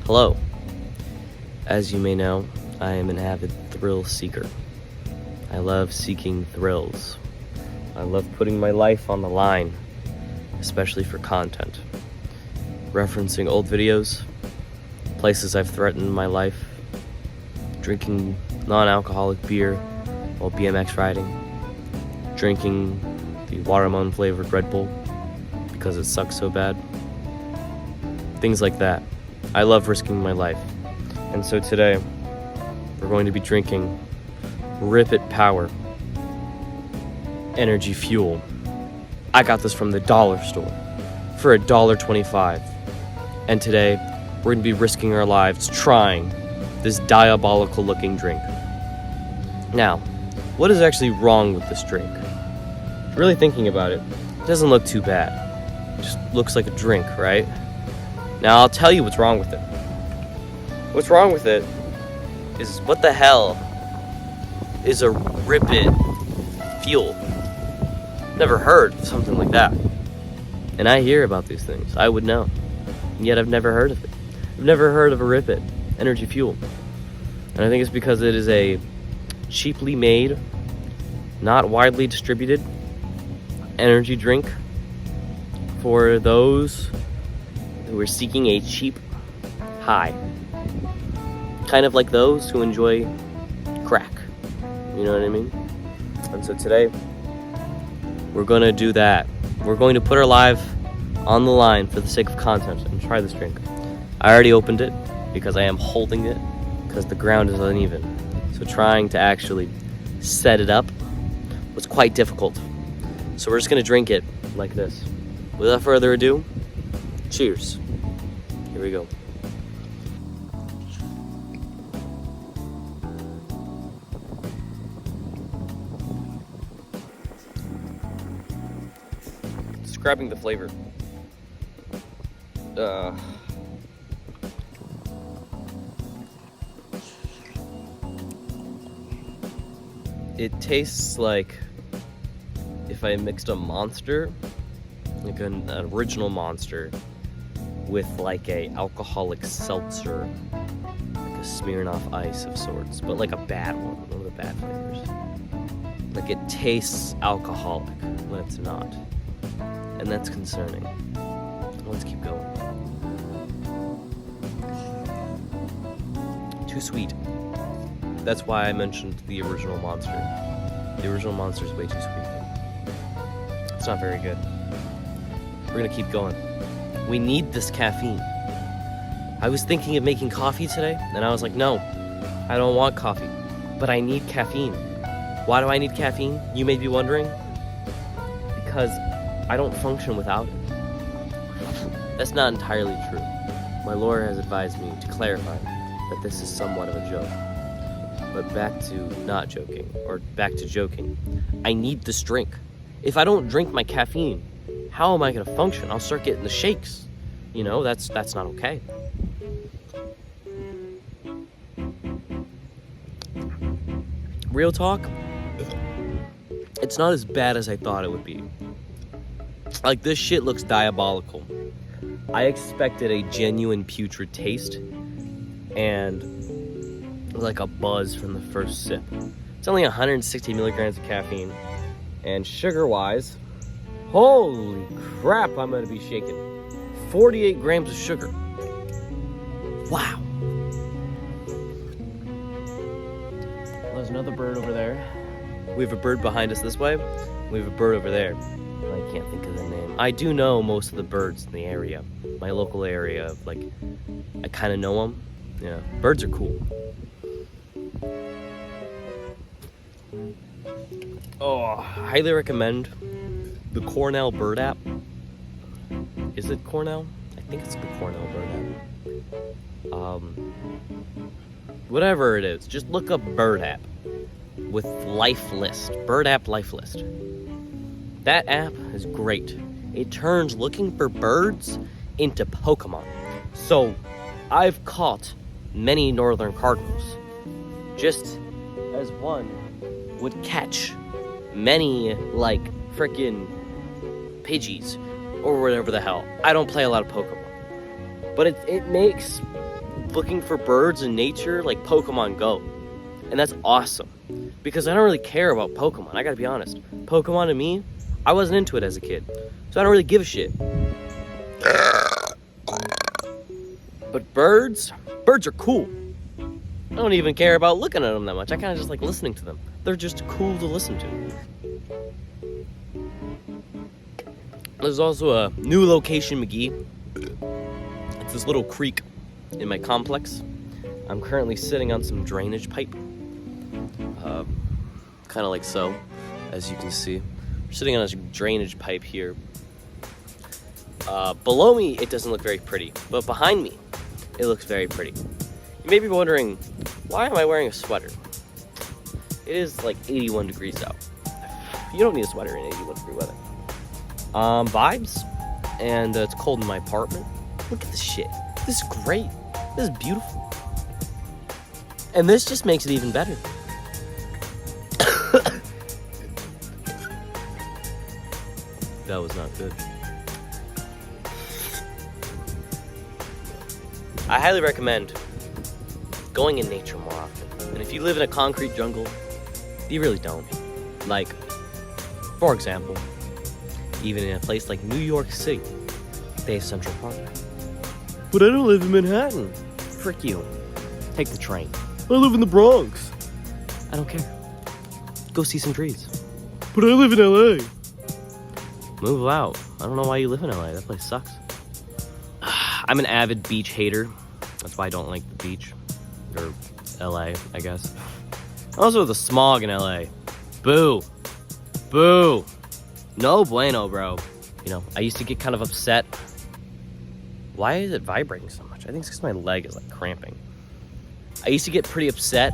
Hello. As you may know, I am an avid thrill seeker. I love seeking thrills. I love putting my life on the line, especially for content. Referencing old videos, places I've threatened my life, drinking non-alcoholic beer while BMX riding, drinking the watermelon flavored Red Bull because it sucks so bad. Things like that. I love risking my life. And so today, we're going to be drinking Rip It Power Energy Fuel. I got this from the dollar store for $1.25. And today, we're going to be risking our lives trying this diabolical looking drink. Now, what is actually wrong with this drink? Really thinking about it, it doesn't look too bad. It just looks like a drink, right? Now, I'll tell you what's wrong with it. What's wrong with it is, what the hell is a Rip It Fuel? Never heard of something like that. And I hear about these things. I would know. And yet I've never heard of it. I've never heard of a Rip It Energy Fuel. And I think it's because it is a cheaply made, not widely distributed energy drink for those who are seeking a cheap high. Kind of like those who enjoy crack. You know what I mean? And so today, we're going to do that. We're going to put our life on the line for the sake of content and try this drink. I already opened it because I am holding it because the ground is uneven. So trying to actually set it up was quite difficult. So we're just going to drink it like this. Without further ado, cheers. Here we go. Describing the flavor. It tastes like if I mixed a Monster, like an original Monster, with like a alcoholic seltzer, like a Smirnoff Ice of sorts, but like a bad one of the bad flavors. Like it tastes alcoholic when it's not. And that's concerning. Let's keep going. Too sweet. That's why I mentioned the original Monster. The original Monster is way too sweet. It's not very good. We're gonna keep going. We need this caffeine. I was thinking of making coffee today, and I was like, no, I don't want coffee, but I need caffeine. Why do I need caffeine? You may be wondering. Because I don't function without it. That's not entirely true. My lawyer has advised me to clarify that this is somewhat of a joke. But back to not joking, or back to joking. I need this drink. If I don't drink my caffeine, how am I gonna function? I'll start getting the shakes. You know, that's not okay. Real talk, it's not as bad as I thought it would be. Like, this shit looks diabolical. I expected a genuine putrid taste and like a buzz from the first sip. It's only 160 milligrams of caffeine, and sugar-wise, holy crap, I'm gonna be shaking. 48 grams of sugar. Wow. Well, there's another bird over there. We have a bird behind us this way. We have a bird over there. I can't think of the name. I do know most of the birds in the area. My local area, like, I kind of know them. Yeah, birds are cool. Oh, I highly recommend the Cornell Bird app. Is it Cornell? I think it's the Cornell Bird app. Whatever it is, just look up Bird app with Life List. Bird app Life List. That app is great. It turns looking for birds into Pokemon. So, I've caught many northern cardinals, just as one would catch many, like, frickin' Pidgeys, or whatever the hell. I don't play a lot of Pokemon. But it makes looking for birds in nature like Pokemon Go. And that's awesome. Because I don't really care about Pokemon, I gotta be honest. Pokemon to me, I wasn't into it as a kid. So I don't really give a shit. But birds are cool. I don't even care about looking at them that much. I kind of just like listening to them. They're just cool to listen to. There's also a new location, McGee. It's this little creek in my complex. I'm currently sitting on some drainage pipe. Kind of like so, as you can see. We're sitting on a drainage pipe here. Below me, it doesn't look very pretty, but behind me, it looks very pretty. You may be wondering, why am I wearing a sweater? It is like 81 degrees out. You don't need a sweater in 81 degree weather. Vibes, and it's cold in my apartment. Look at this shit. This is great. This is beautiful. And this just makes it even better. That was not good. I highly recommend going in nature more often. And if you live in a concrete jungle, you really don't. Like, for example, even in a place like New York City, they have Central Park. But I don't live in Manhattan. Frick you. Take the train. I live in the Bronx. I don't care. Go see some trees. But I live in LA. Move out. I don't know why you live in LA. That place sucks. I'm an avid beach hater. That's why I don't like the beach. Or LA, I guess. Also, the smog in LA. Boo. Boo. No bueno, bro. You know, I used to get kind of upset. Why is it vibrating so much? I think it's because my leg is like cramping. I used to get pretty upset.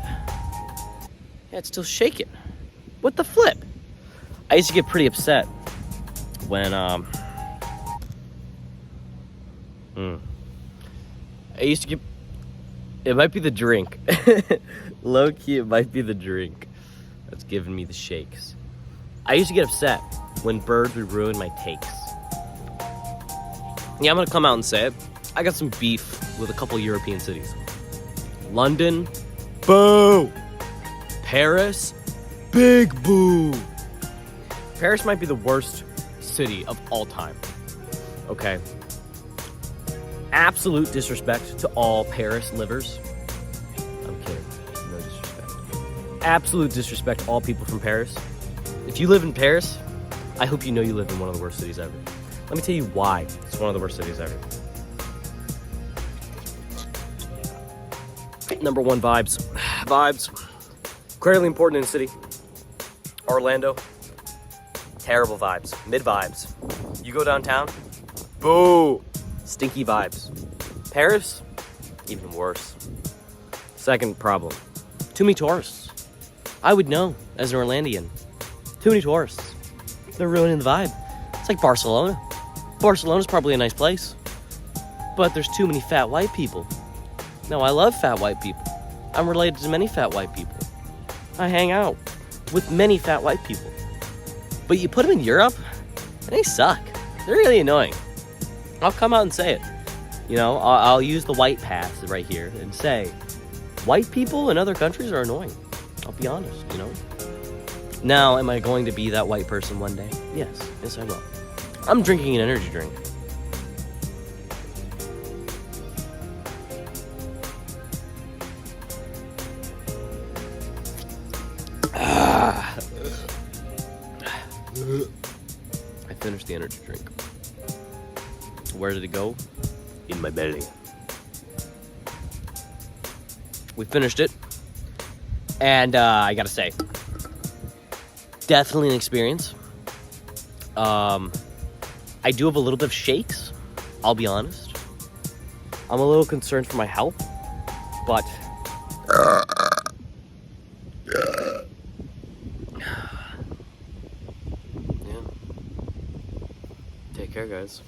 Yeah, it's still shaking. What the flip? I used to get pretty upset when, I used to get, it might be the drink. Low key, it might be the drink that's giving me the shakes. I used to get upset when birds would ruin my takes. Yeah, I'm gonna come out and say it. I got some beef with a couple European cities. London, boo. Paris, big boo. Paris might be the worst city of all time. Okay. Absolute disrespect to all Paris livers. I'm kidding. No disrespect. Absolute disrespect to all people from Paris. If you live in Paris, I hope you know you live in one of the worst cities ever. Let me tell you why it's one of the worst cities ever. Number one, vibes. Vibes. Incredibly important in the city. Orlando. Terrible vibes. Mid vibes. You go downtown. Boo. Stinky vibes. Paris. Even worse. Second problem. Too many tourists. I would know as an Orlandian. Too many tourists. They're ruining the vibe. It's like Barcelona. Barcelona's probably a nice place. But there's too many fat white people. No, I love fat white people. I'm related to many fat white people. I hang out with many fat white people. But you put them in Europe, and they suck. They're really annoying. I'll come out and say it. You know, I'll use the white pass right here and say, white people in other countries are annoying. I'll be honest, you know. Now, am I going to be that white person one day? Yes. Yes, I will. I'm drinking an energy drink. I finished the energy drink. Where did it go? In my belly. We finished it. And I gotta say, definitely an experience. I do have a little bit of shakes, I'll be honest. I'm a little concerned for my health, but yeah. Take care, guys.